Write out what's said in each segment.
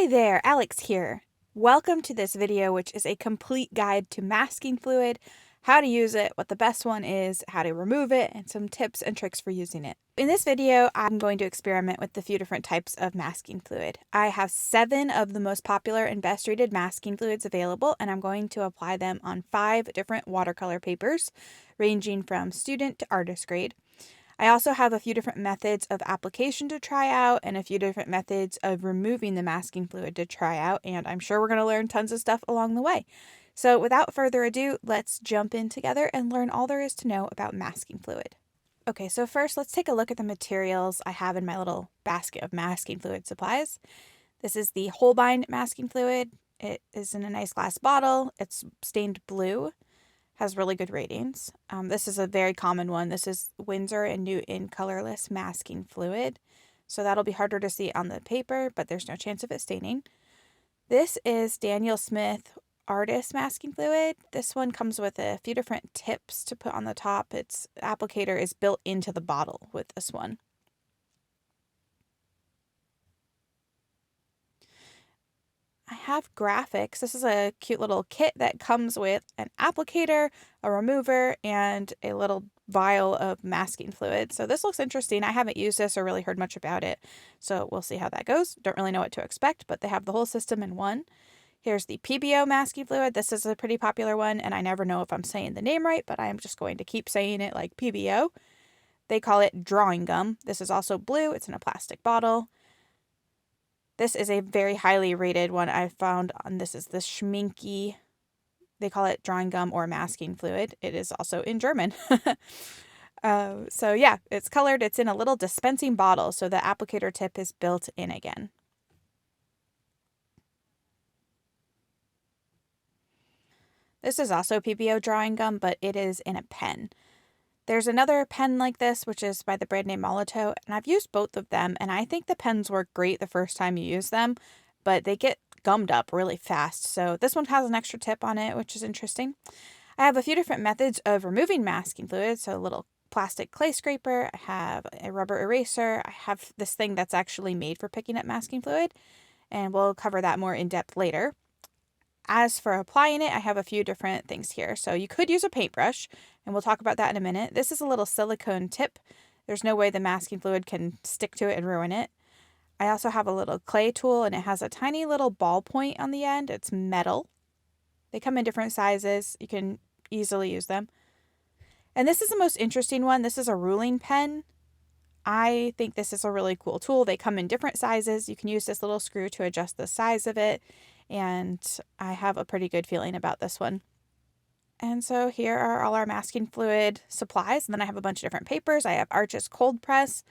Hi there, Alex here. Welcome to this video, which is a complete guide to masking fluid, how to use it, what the best one is, how to remove it, and some tips and tricks for using it. In this video, I'm going to experiment with a few different types of masking fluid. I have 7 of the most popular and best rated masking fluids available, and I'm going to apply them on 5 different watercolor papers, ranging from student to artist grade. I also have a few different methods of application to try out and a few different methods of removing the masking fluid to try out, and I'm sure we're going to learn tons of stuff along the way. So without further ado, let's jump in together and learn all there is to know about masking fluid. Okay, so first let's take a look at the materials I have in my little basket of masking fluid supplies. This is the Holbein masking fluid. It is in a nice glass bottle. It's stained blue. Has really good ratings. This is a very common one. This is Winsor & Newton colorless masking fluid. So that'll be harder to see on the paper, but there's no chance of it staining. This is Daniel Smith artist masking fluid. This one comes with a few different tips to put on the top. Its applicator is built into the bottle with this one. I have graphics. This is a cute little kit that comes with an applicator, a remover, and a little vial of masking fluid. So this looks interesting. I haven't used this or really heard much about it, so we'll see how that goes. Don't really know what to expect, but they have the whole system in one. Here's the PBO masking fluid. This is a pretty popular one, and I never know if I'm saying the name right, but I am just going to keep saying it like PBO. They call it drawing gum. This is also blue. It's in a plastic bottle. This is a very highly rated one I found on, this is the Schminky. They call it drawing gum or masking fluid. It is also in German. So yeah, it's colored. It's in a little dispensing bottle, so the applicator tip is built in again. This is also PBO drawing gum, but it is in a pen. There's another pen like this, which is by the brand name Molito, and I've used both of them, and I think the pens work great the first time you use them, but they get gummed up really fast. So this one has an extra tip on it, which is interesting. I have a few different methods of removing masking fluid, so a little plastic clay scraper, I have a rubber eraser, I have this thing that's actually made for picking up masking fluid, and we'll cover that more in depth later. As for applying it, I have a few different things here. So you could use a paintbrush, and we'll talk about that in a minute. This is a little silicone tip. There's no way the masking fluid can stick to it and ruin it. I also have a little clay tool, and it has a tiny little ball point on the end. It's metal. They come in different sizes. You can easily use them. And this is the most interesting one. This is a ruling pen. I think this is a really cool tool. They come in different sizes. You can use this little screw to adjust the size of it. And I have a pretty good feeling about this one. And so here are all our masking fluid supplies. And then I have a bunch of different papers. I have Arches Cold Press.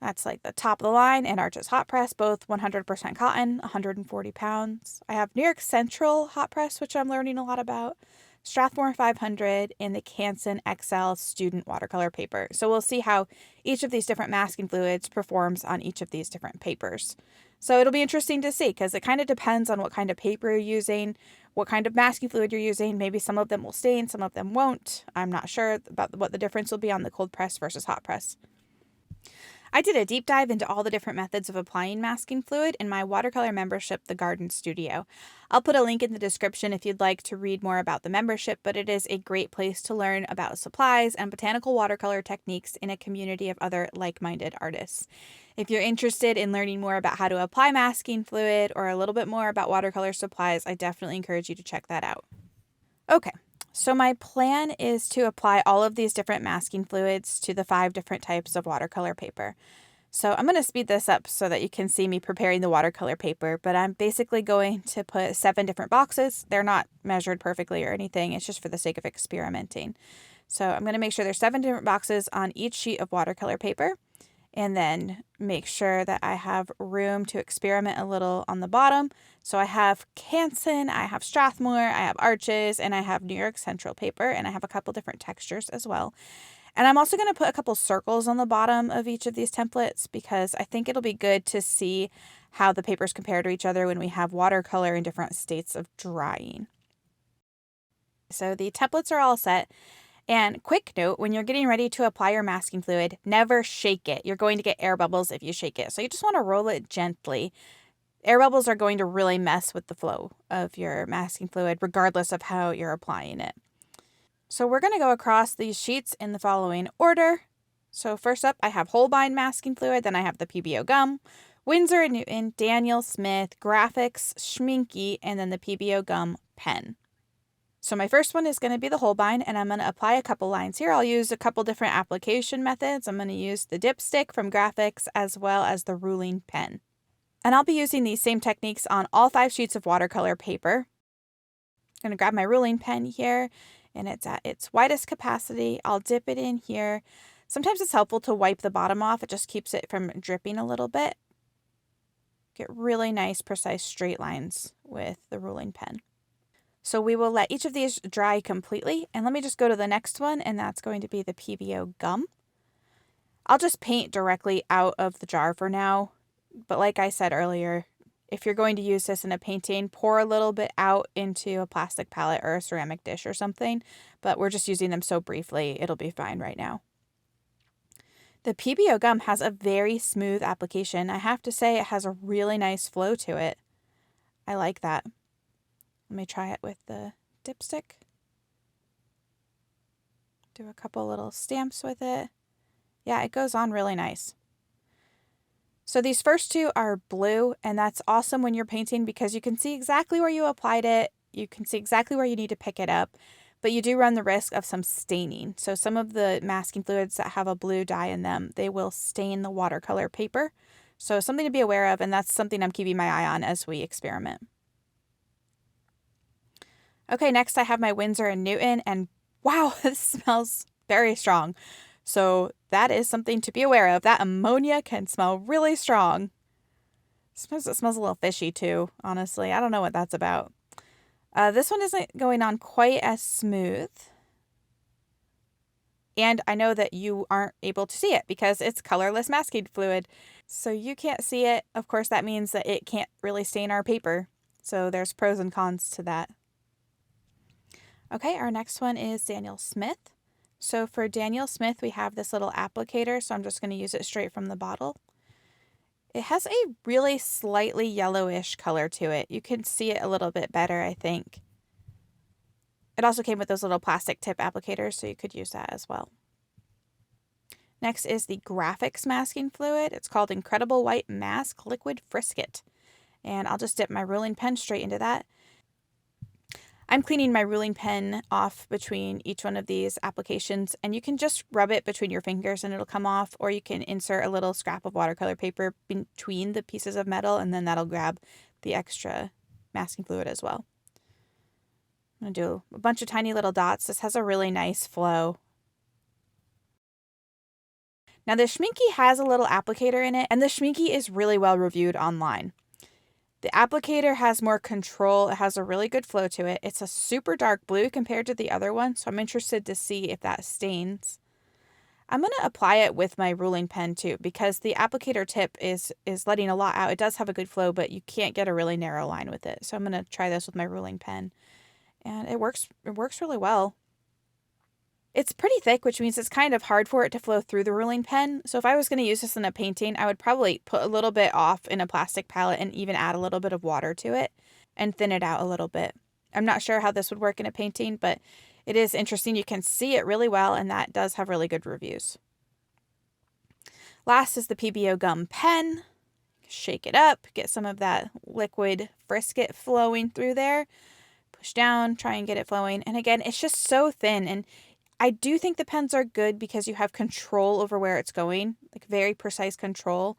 That's like the top of the line, and Arches Hot Press, both 100% cotton, 140 pounds. I have New York Central Hot Press, which I'm learning a lot about, Strathmore 500, and the Canson XL Student Watercolor paper. So we'll see how each of these different masking fluids performs on each of these different papers. So it'll be interesting to see, because it kind of depends on what kind of paper you're using, what kind of masking fluid you're using. Maybe some of them will stain, some of them won't. I'm not sure about what the difference will be on the cold press versus hot press. I did a deep dive into all the different methods of applying masking fluid in my watercolor membership, The Garden Studio. I'll put a link in the description if you'd like to read more about the membership, but it is a great place to learn about supplies and botanical watercolor techniques in a community of other like-minded artists. If you're interested in learning more about how to apply masking fluid or a little bit more about watercolor supplies, I definitely encourage you to check that out. Okay. So my plan is to apply all of these different masking fluids to the 5 different types of watercolor paper. So I'm going to speed this up so that you can see me preparing the watercolor paper, but I'm basically going to put 7 different boxes. They're not measured perfectly or anything. It's just for the sake of experimenting. So I'm going to make sure there's 7 different boxes on each sheet of watercolor paper, and then make sure that I have room to experiment a little on the bottom. So I have Canson, I have Strathmore, I have Arches, and I have New York Central paper, and I have a couple different textures as well. And I'm also going to put a couple circles on the bottom of each of these templates, because I think it'll be good to see how the papers compare to each other when we have watercolor in different states of drying. So the templates are all set. And quick note, when you're getting ready to apply your masking fluid, never shake it. You're going to get air bubbles if you shake it. So you just want to roll it gently. Air bubbles are going to really mess with the flow of your masking fluid, regardless of how you're applying it. So we're going to go across these sheets in the following order. So first up, I have Holbein masking fluid, then I have the PBO gum, Winsor & Newton, Daniel Smith, Graphics, Schminke, and then the PBO gum pen. So my first one is going to be the Holbein, and I'm going to apply a couple lines here. I'll use a couple different application methods. I'm going to use the dipstick from Graphics as well as the ruling pen. And I'll be using these same techniques on all 5 sheets of watercolor paper. I'm going to grab my ruling pen here, and it's at its widest capacity. I'll dip it in here. Sometimes it's helpful to wipe the bottom off. It just keeps it from dripping a little bit. Get really nice, precise straight lines with the ruling pen. So we will let each of these dry completely. And let me just go to the next one, and that's going to be the PBO gum. I'll just paint directly out of the jar for now. But like I said earlier, if you're going to use this in a painting, pour a little bit out into a plastic palette or a ceramic dish or something. But we're just using them so briefly, it'll be fine right now. The PBO gum has a very smooth application. I have to say it has a really nice flow to it. I like that. Let me try it with the dipstick. Do a couple little stamps with it. Yeah, it goes on really nice. So these first 2 are blue, and that's awesome when you're painting because you can see exactly where you applied it. You can see exactly where you need to pick it up, but you do run the risk of some staining. So some of the masking fluids that have a blue dye in them, they will stain the watercolor paper. So something to be aware of, and that's something I'm keeping my eye on as we experiment. Okay, next I have my Winsor & Newton, and wow, this smells very strong. So that is something to be aware of. That ammonia can smell really strong. Sometimes it smells a little fishy too, honestly. I don't know what that's about. This one isn't going on quite as smooth. And I know that you aren't able to see it because it's colorless masking fluid. So you can't see it. Of course, that means that it can't really stain our paper. So there's pros and cons to that. Okay, our next one is Daniel Smith. So for Daniel Smith, we have this little applicator, so I'm just going to use it straight from the bottle. It has a really slightly yellowish color to it. You can see it a little bit better, I think. It also came with those little plastic tip applicators, so you could use that as well. Next is the Graphics masking fluid. It's called Incredible White Mask Liquid Frisket. And I'll just dip my ruling pen straight into that. I'm cleaning my ruling pen off between each one of these applications, and you can just rub it between your fingers and it'll come off, or you can insert a little scrap of watercolor paper between the pieces of metal, and then that'll grab the extra masking fluid as well. I'm going to do a bunch of tiny little dots. This has a really nice flow. Now the Schminke has a little applicator in it, and the Schminke is really well reviewed online. The applicator has more control. It has a really good flow to it. It's a super dark blue compared to the other one, so I'm interested to see if that stains. I'm going to apply it with my ruling pen too, because the applicator tip is letting a lot out. It does have a good flow, but you can't get a really narrow line with it. So I'm going to try this with my ruling pen, and it works really well. It's pretty thick, which means it's kind of hard for it to flow through the ruling pen. So if I was going to use this in a painting, I would probably put a little bit off in a plastic palette and even add a little bit of water to it and thin it out a little bit. I'm not sure how this would work in a painting, but it is interesting. You can see it really well, and that does have really good reviews. Last is the PBO gum pen. Shake it up, get some of that liquid frisket flowing through there. Push down, try and get it flowing. And again, it's just so thin, and I do think the pens are good because you have control over where it's going, like very precise control,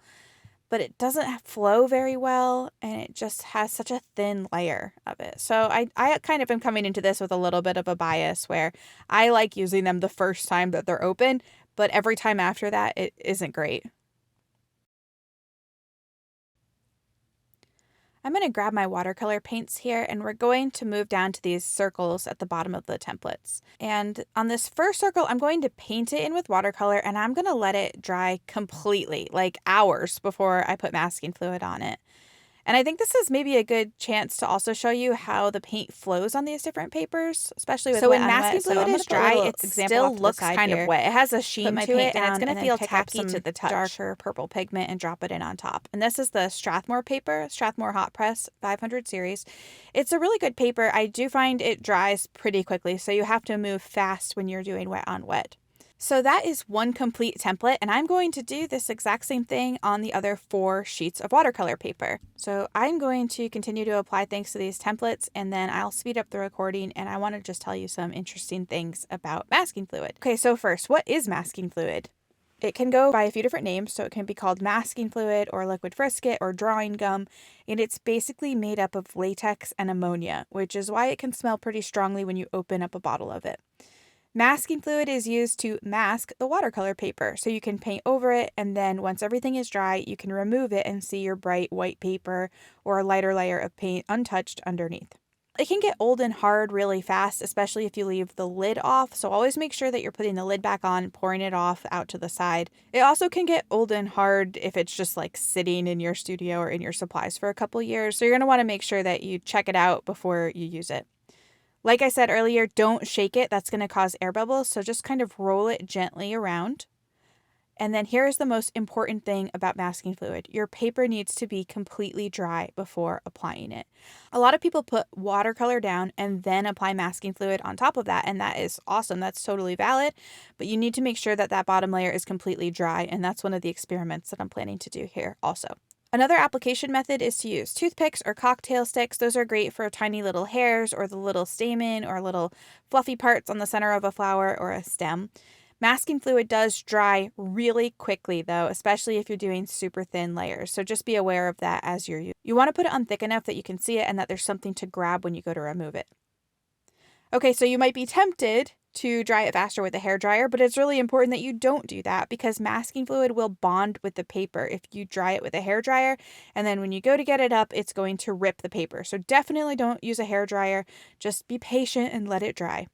but it doesn't flow very well, and it just has such a thin layer of it. So I kind of am coming into this with a little bit of a bias where I like using them the first time that they're open, but every time after that, it isn't great. I'm going to grab my watercolor paints here, and we're going to move down to these circles at the bottom of the templates. And on this first circle, I'm going to paint it in with watercolor, and I'm going to let it dry completely, like hours before I put masking fluid on it. And I think this is maybe a good chance to also show you how the paint flows on these different papers, especially with wet when on masking wet. So fluid I'm is going to put a dry, little it example off still to the looks side kind of here. wet. It has a Put sheen my to paint it, and it's down going and to then feel pick up tacky some to the touch. darker purple pigment and drop it in on top. And this is the Strathmore paper, Strathmore Hot Press 500 series. It's a really good paper. I do find it dries pretty quickly, so you have to move fast when you're doing wet on wet. So that is one complete template, and I'm going to do this exact same thing on the other 4 sheets of watercolor paper. So I'm going to continue to apply things to these templates, and then I'll speed up the recording, and I want to just tell you some interesting things about masking fluid. Okay, so first, what is masking fluid? It can go by a few different names, so it can be called masking fluid or liquid frisket or drawing gum, and it's basically made up of latex and ammonia, which is why it can smell pretty strongly when you open up a bottle of it. Masking fluid is used to mask the watercolor paper, so you can paint over it, and then once everything is dry, you can remove it and see your bright white paper or a lighter layer of paint untouched underneath. It can get old and hard really fast, especially if you leave the lid off, so always make sure that you're putting the lid back on, pouring it off out to the side. It also can get old and hard if it's just like sitting in your studio or in your supplies for a couple years, so you're going to want to make sure that you check it out before you use it. Like I said earlier, don't shake it. That's going to cause air bubbles. So just kind of roll it gently around. And then here's the most important thing about masking fluid. Your paper needs to be completely dry before applying it. A lot of people put watercolor down and then apply masking fluid on top of that. And that is awesome. That's totally valid. But you need to make sure that that bottom layer is completely dry. And that's one of the experiments that I'm planning to do here also. Another application method is to use toothpicks or cocktail sticks. Those are great for tiny little hairs or the little stamen or little fluffy parts on the center of a flower or a stem. Masking fluid does dry really quickly though, especially if you're doing super thin layers. So just be aware of that as you're using. You want to put it on thick enough that you can see it and that there's something to grab when you go to remove it. Okay, so you might be tempted to dry it faster with a hairdryer, but it's really important that you don't do that because masking fluid will bond with the paper if you dry it with a hairdryer, and then when you go to get it up, it's going to rip the paper. So definitely don't use a hairdryer. Just be patient and let it dry.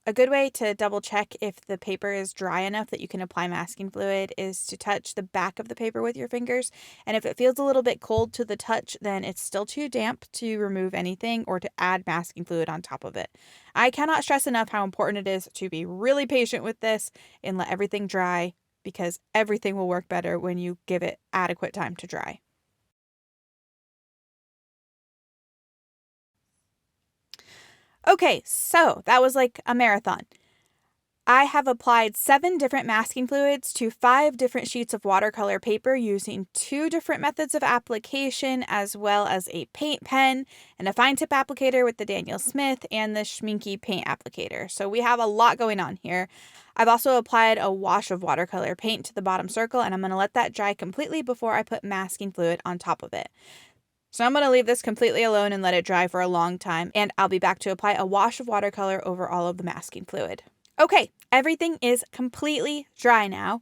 A good way to double check if the paper is dry enough that you can apply masking fluid is to touch the back of the paper with your fingers. And if it feels a little bit cold to the touch, then it's still too damp to remove anything or to add masking fluid on top of it. I cannot stress enough how important it is to be really patient with this and let everything dry because everything will work better when you give it adequate time to dry. Okay, so that was like a marathon. I have applied 7 different masking fluids to 5 different sheets of watercolor paper using 2 different methods of application, as well as a paint pen and a fine tip applicator with the Daniel Smith and the Schminke paint applicator. So we have a lot going on here. I've also applied a wash of watercolor paint to the bottom circle, and I'm going to let that dry completely before I put masking fluid on top of it. So I'm going to leave this completely alone and let it dry for a long time, and I'll be back to apply a wash of watercolor over all of the masking fluid. Okay, everything is completely dry now.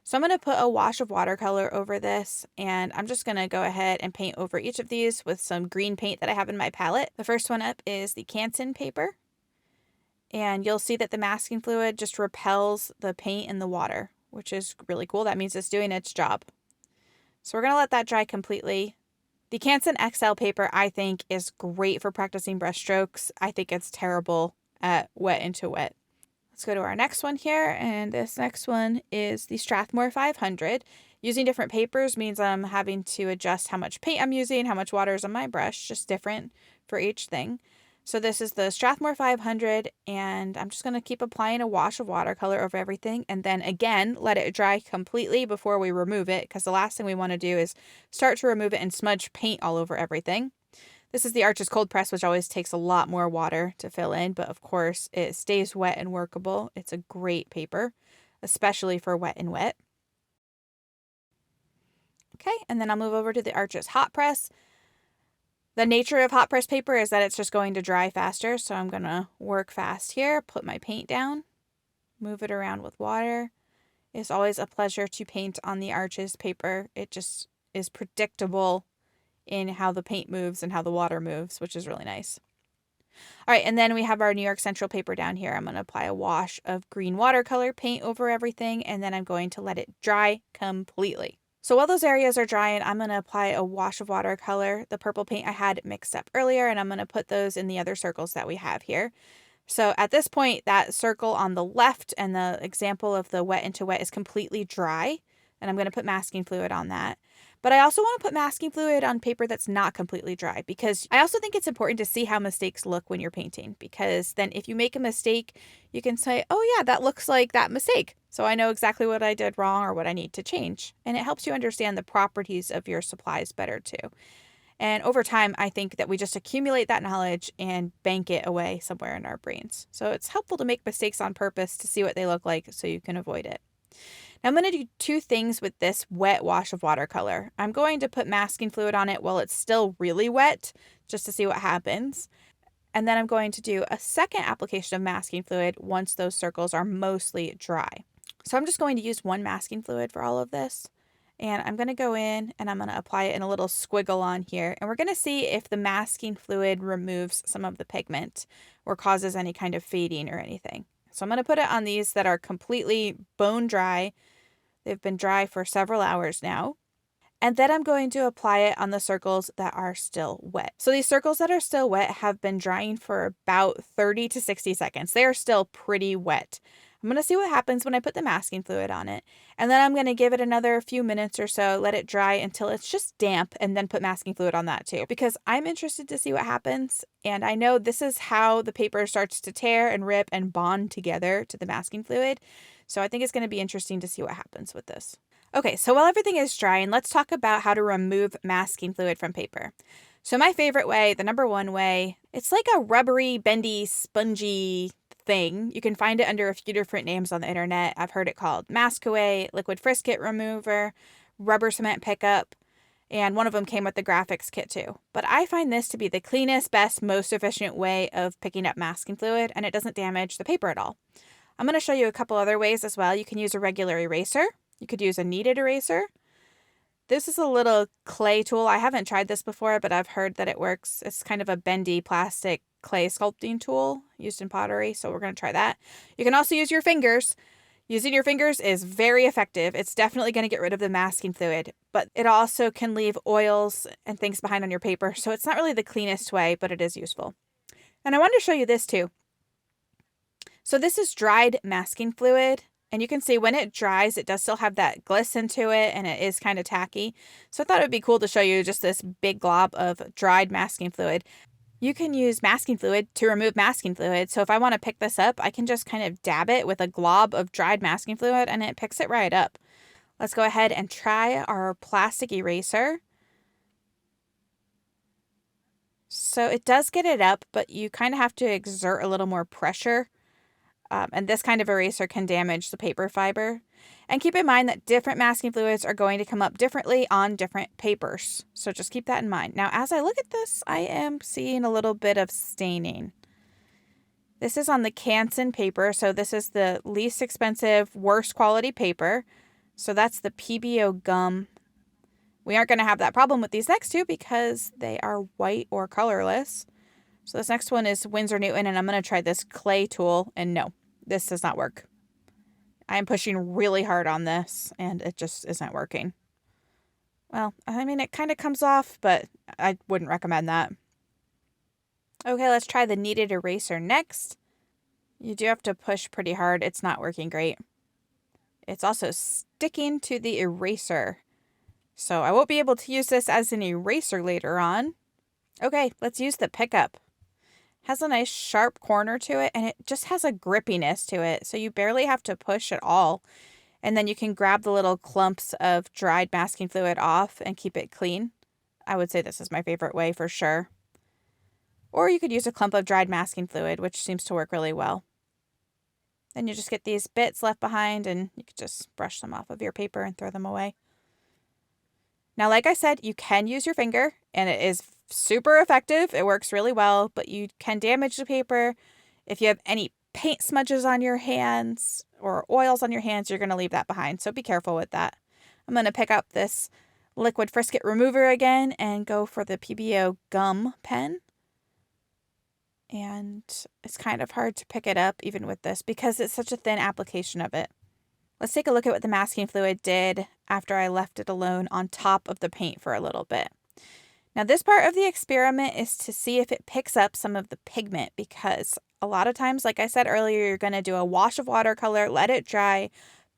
So I'm going to put a wash of watercolor over this, and I'm just going to go ahead and paint over each of these with some green paint that I have in my palette. The first one up is the Canson paper, and you'll see that the masking fluid just repels the paint in the water, which is really cool. That means it's doing its job. So we're going to let that dry completely. The Canson XL paper, I think, is great for practicing brush strokes. I think it's terrible at wet into wet. Let's go to our next one here, and this next one is the Strathmore 500. Using different papers means I'm having to adjust how much paint I'm using, how much water is on my brush, just different for each thing. So this is the Strathmore 500, and I'm just going to keep applying a wash of watercolor over everything, and then again, let it dry completely before we remove it, because the last thing we want to do is start to remove it and smudge paint all over everything. This is the Arches Cold Press, which always takes a lot more water to fill in, but of course it stays wet and workable. It's a great paper, especially for wet and wet. Okay, and then I'll move over to the Arches Hot Press. The nature of hot press paper is that it's just going to dry faster, so I'm going to work fast here, put my paint down, move it around with water. It's always a pleasure to paint on the Arches paper. It just is predictable in how the paint moves and how the water moves, which is really nice. All right, and then we have our New York Central paper down here. I'm going to apply a wash of green watercolor paint over everything, and then I'm going to let it dry completely. So while those areas are drying, I'm going to apply a wash of watercolor, the purple paint I had mixed up earlier, and I'm going to put those in the other circles that we have here. So at this point, that circle on the left and the example of the wet into wet is completely dry, and I'm going to put masking fluid on that. But I also want to put masking fluid on paper that's not completely dry, because I also think it's important to see how mistakes look when you're painting, because then if you make a mistake, you can say, oh yeah, that looks like that mistake. So I know exactly what I did wrong or what I need to change. And it helps you understand the properties of your supplies better too. And over time, I think that we just accumulate that knowledge and bank it away somewhere in our brains. So it's helpful to make mistakes on purpose to see what they look like so you can avoid it. Now I'm going to do two things with this wet wash of watercolor. I'm going to put masking fluid on it while it's still really wet, just to see what happens. And then I'm going to do a second application of masking fluid once those circles are mostly dry. So I'm just going to use one masking fluid for all of this. And I'm going to go in and I'm going to apply it in a little squiggle on here. And we're going to see if the masking fluid removes some of the pigment or causes any kind of fading or anything. So I'm going to put it on these that are completely bone dry. They've been dry for several hours now. And then I'm going to apply it on the circles that are still wet. So these circles that are still wet have been drying for about 30 to 60 seconds. They are still pretty wet. I'm going to see what happens when I put the masking fluid on it. And then I'm going to give it another few minutes or so, let it dry until it's just damp, and then put masking fluid on that too. Because I'm interested to see what happens. And I know this is how the paper starts to tear and rip and bond together to the masking fluid. So I think it's going to be interesting to see what happens with this. Okay, so while everything is drying, let's talk about how to remove masking fluid from paper. So my favorite way, the number one way, it's like a rubbery, bendy, spongy thing. You can find it under a few different names on the internet. I've heard it called mask away, liquid frisket remover, rubber cement pickup, and one of them came with the graphics kit too. But I find this to be the cleanest, best, most efficient way of picking up masking fluid, and it doesn't damage the paper at all. I'm going to show you a couple other ways as well. You can use a regular eraser. You could use a kneaded eraser. This is a little clay tool. I haven't tried this before, but I've heard that it works. It's kind of a bendy plastic clay sculpting tool used in pottery, so we're going to try that. You can also use your fingers. Using your fingers is very effective. It's definitely going to get rid of the masking fluid, but it also can leave oils and things behind on your paper, so it's not really the cleanest way, but it is useful. And I wanted to show you this too. So this is dried masking fluid. And you can see when it dries, it does still have that glisten to it, and it is kind of tacky. So I thought it would be cool to show you just this big glob of dried masking fluid. You can use masking fluid to remove masking fluid. So if I want to pick this up, I can just kind of dab it with a glob of dried masking fluid, and it picks it right up. Let's go ahead and try our plastic eraser. So it does get it up, but you kind of have to exert a little more pressure. And this kind of eraser can damage the paper fiber. And keep in mind that different masking fluids are going to come up differently on different papers. So just keep that in mind. Now, as I look at this, I am seeing a little bit of staining. This is on the Canson paper. So this is the least expensive, worst quality paper. So that's the PBO gum. We aren't going to have that problem with these next two because they are white or colorless. So this next one is Winsor Newton, and I'm going to try this clay tool, and no, this does not work. I am pushing really hard on this, and it just isn't working. Well, I mean, it kind of comes off, but I wouldn't recommend that. Okay, let's try the kneaded eraser next. You do have to push pretty hard. It's not working great. It's also sticking to the eraser. So I won't be able to use this as an eraser later on. Okay, let's use the pickup. Has a nice sharp corner to it, and it just has a grippiness to it, so you barely have to push at all. And then you can grab the little clumps of dried masking fluid off and keep it clean. I would say this is my favorite way for sure. Or you could use a clump of dried masking fluid, which seems to work really well. Then you just get these bits left behind, and you could just brush them off of your paper and throw them away. Now, like I said, you can use your finger, and it is super effective. It works really well, but you can damage the paper. If you have any paint smudges on your hands or oils on your hands, you're going to leave that behind. So be careful with that. I'm going to pick up this liquid frisket remover again and go for the PBO gum pen. And it's kind of hard to pick it up even with this because it's such a thin application of it. Let's take a look at what the masking fluid did after I left it alone on top of the paint for a little bit. Now this part of the experiment is to see if it picks up some of the pigment, because a lot of times, like I said earlier, you're going to do a wash of watercolor, let it dry,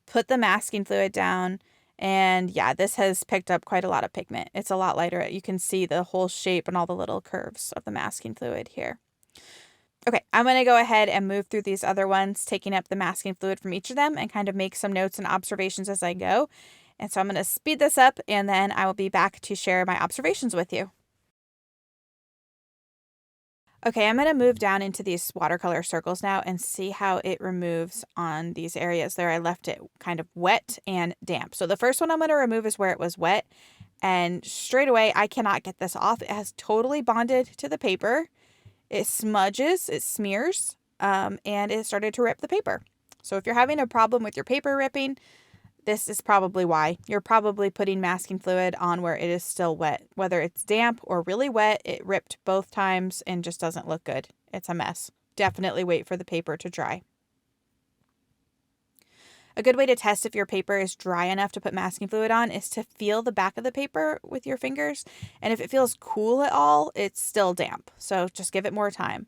put the masking fluid down, and yeah, this has picked up quite a lot of pigment. It's a lot lighter. You can see the whole shape and all the little curves of the masking fluid here. Okay, I'm going to go ahead and move through these other ones, taking up the masking fluid from each of them and kind of make some notes and observations as I go. And so I'm going to speed this up, and then I will be back to share my observations with you. Okay, I'm going to move down into these watercolor circles now and see how it removes on these areas there. I left it kind of wet and damp. So the first one I'm going to remove is where it was wet, and straight away I cannot get this off. It has totally bonded to the paper. It smudges, it smears, and it started to rip the paper. So if you're having a problem with your paper ripping, this is probably why. You're probably putting masking fluid on where it is still wet. Whether it's damp or really wet, it ripped both times and just doesn't look good. It's a mess. Definitely wait for the paper to dry. A good way to test if your paper is dry enough to put masking fluid on is to feel the back of the paper with your fingers. And if it feels cool at all, it's still damp. So just give it more time.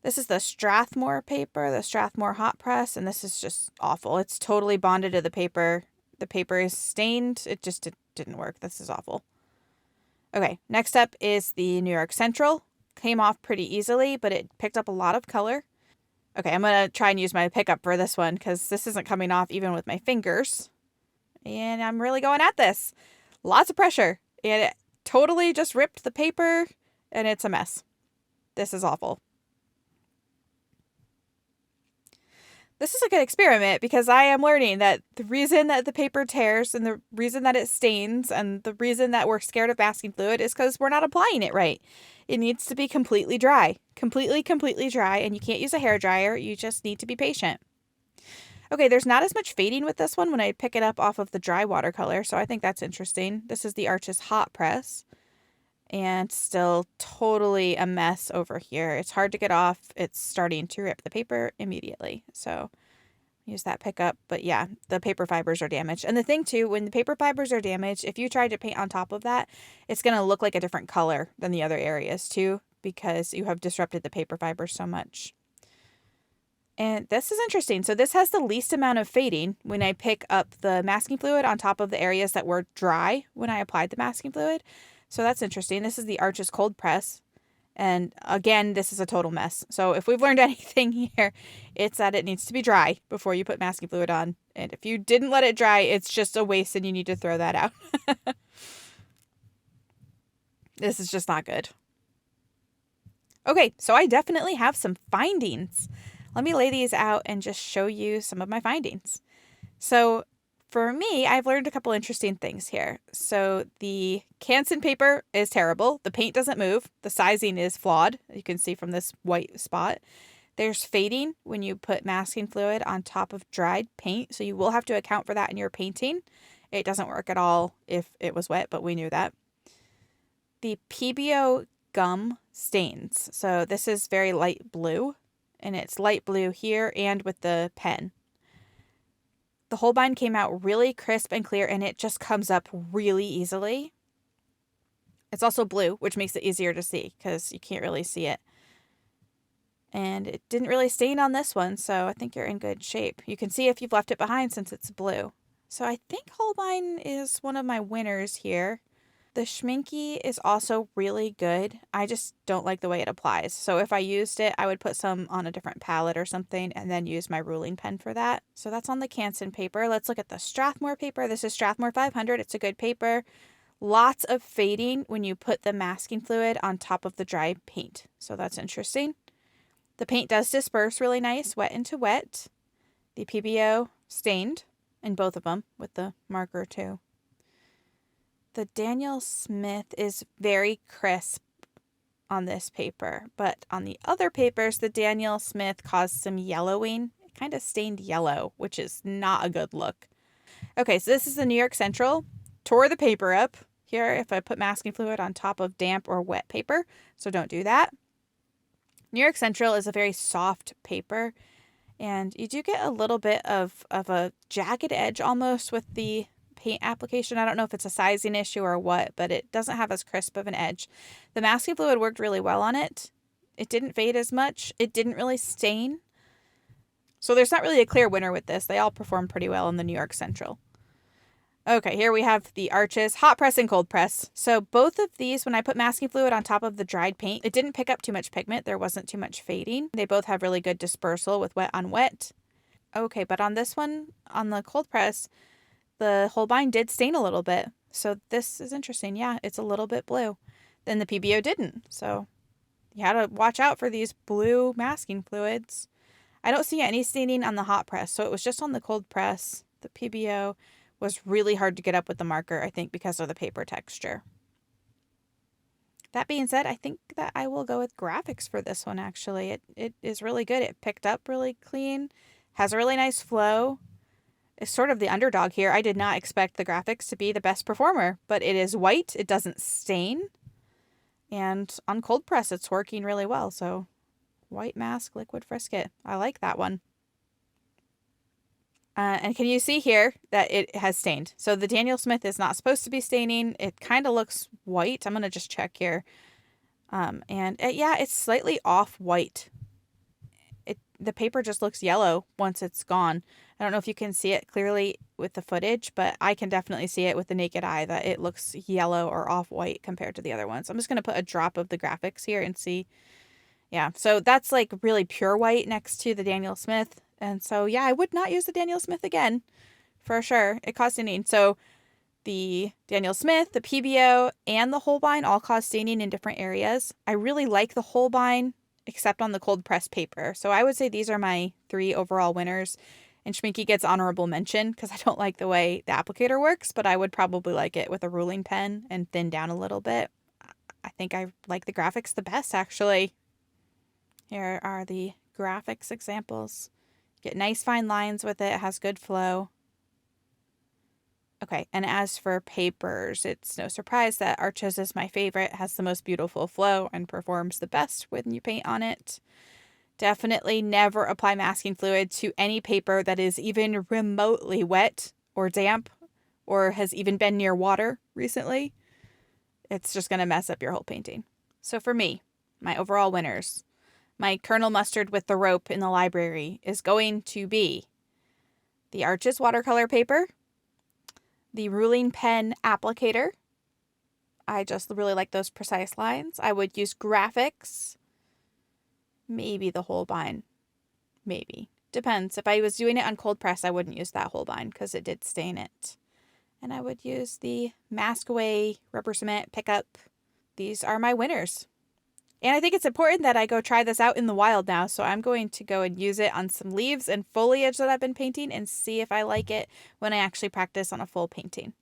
This is the Strathmore paper, the Strathmore hot press, and this is just awful. It's totally bonded to the paper. The paper is stained. It just didn't work. This is awful. Okay, next up is the New York Central. Came off pretty easily, but it picked up a lot of color. Okay, I'm going to try and use my pickup for this one because this isn't coming off even with my fingers. And I'm really going at this. Lots of pressure. And it totally just ripped the paper, and it's a mess. This is awful. This is a good experiment because I am learning that the reason that the paper tears and the reason that it stains and the reason that we're scared of masking fluid is because we're not applying it right. It needs to be completely dry. Completely dry, and you can't use a hairdryer. You just need to be patient. Okay, there's not as much fading with this one when I pick it up off of the dry watercolor, so I think that's interesting. This is the Arches hot press. And still totally a mess over here. It's hard to get off. It's starting to rip the paper immediately. So use that pickup. But yeah, the paper fibers are damaged. And the thing too, when the paper fibers are damaged, if you try to paint on top of that, it's going to look like a different color than the other areas too, because you have disrupted the paper fibers so much. And this is interesting. So this has the least amount of fading when I pick up the masking fluid on top of the areas that were dry when I applied the masking fluid. So that's interesting. This is the Arches cold press. And again, this is a total mess. So if we've learned anything here, it's that it needs to be dry before you put masking fluid on. And if you didn't let it dry, it's just a waste and you need to throw that out. This is just not good. Okay, so I definitely have some findings. Let me lay these out and just show you some of my findings. So for me, I've learned a couple interesting things here. So the Canson paper is terrible. The paint doesn't move. The sizing is flawed. You can see from this white spot. There's fading when you put masking fluid on top of dried paint. So you will have to account for that in your painting. It doesn't work at all if it was wet, but we knew that. The PBO gum stains. So this is very light blue, and it's light blue here and with the pen. The Holbein came out really crisp and clear, and it just comes up really easily. It's also blue, which makes it easier to see because you can't really see it. And it didn't really stain on this one, so I think you're in good shape. You can see if you've left it behind since it's blue. So I think Holbein is one of my winners here. The Schminke is also really good. I just don't like the way it applies. So if I used it, I would put some on a different palette or something and then use my ruling pen for that. So that's on the Canson paper. Let's look at the Strathmore paper. This is Strathmore 500. It's a good paper. Lots of fading when you put the masking fluid on top of the dry paint. So that's interesting. The paint does disperse really nice, wet into wet. The PBO stained in both of them with the marker too. The Daniel Smith is very crisp on this paper, but on the other papers, the Daniel Smith caused some yellowing. It kind of stained yellow, which is not a good look. Okay, so this is the New York Central. Tore the paper up here if I put masking fluid on top of damp or wet paper, so don't do that. New York Central is a very soft paper, And you do get a little bit of a jagged edge almost with the paint application. I don't know if it's a sizing issue or what, but it doesn't have as crisp of an edge. The masking fluid worked really well on it. It didn't fade as much. It didn't really stain. So there's not really a clear winner with this. They all perform pretty well in the New York Central. Okay, here we have the Arches hot press and cold press. So both of these, when I put masking fluid on top of the dried paint, it didn't pick up too much pigment. There wasn't too much fading. They both have really good dispersal with wet on wet. Okay, but on this one, on the cold press, the Holbein did stain a little bit. So this is interesting. Yeah, it's a little bit blue. Then the PBO didn't. So you had to watch out for these blue masking fluids. I don't see any staining on the hot press, so it was just on the cold press. The PBO was really hard to get up with the marker, I think, because of the paper texture. That being said, I think that I will go with graphics for this one, actually. It is really good. It picked up really clean, has a really nice flow. It's sort of the underdog here. I did not expect the graphics to be the best performer, but it is white. It doesn't stain. And on cold press, it's working really well. So white mask, liquid frisket. I like that one. And can you see here that it has stained? So the Daniel Smith is not supposed to be staining. It kind of looks white. I'm going to just check here. Yeah, it's slightly off white. The paper just looks yellow once it's gone. I don't know if you can see it clearly with the footage, but I can definitely see it with the naked eye that it looks yellow or off white compared to the other ones. I'm just going to put a drop of the graphics here and see. Yeah, so that's like really pure white next to the Daniel Smith. And so, yeah, I would not use the Daniel Smith again, for sure. It caused staining. So the Daniel Smith, the PBO, and the Holbein all cause staining in different areas. I really like the Holbein, except on the cold press paper. So I would say these are my 3 overall winners. And Schminky gets honorable mention because I don't like the way the applicator works, but I would probably like it with a ruling pen and thin down a little bit. I think I like the graphics the best, actually. Here are the graphics examples. Get nice fine lines with it. It has good flow. Okay, and as for papers, it's no surprise that Arches is my favorite. It has the most beautiful flow and performs the best when you paint on it. Definitely never apply masking fluid to any paper that is even remotely wet or damp or has even been near water recently. It's just going to mess up your whole painting. So for me, my overall winners, my Colonel Mustard with the rope in the library is going to be the Arches watercolor paper, the ruling pen applicator. I just really like those precise lines. I would use graphics, maybe the Holbein, maybe. Depends. If I was doing it on cold press, I wouldn't use that Holbein because it did stain it. And I would use the Mask Away rubber cement pickup. These are my winners. And I think it's important that I go try this out in the wild now. So I'm going to go and use it on some leaves and foliage that I've been painting and see if I like it when I actually practice on a full painting.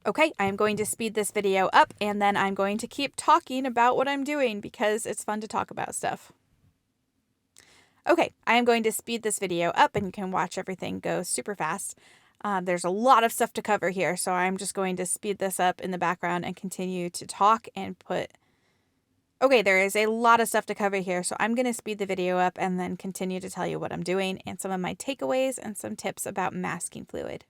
Okay, I'm going to speed this video up and then I'm going to keep talking about what I'm doing because it's fun to talk about stuff. Okay, I am going to speed this video up and you can watch everything go super fast. There's a lot of stuff to cover here, so I'm just going to speed this up in the background and continue to talk and put... Okay, there is a lot of stuff to cover here, so I'm going to speed the video up and then continue to tell you what I'm doing and some of my takeaways and some tips about masking fluid.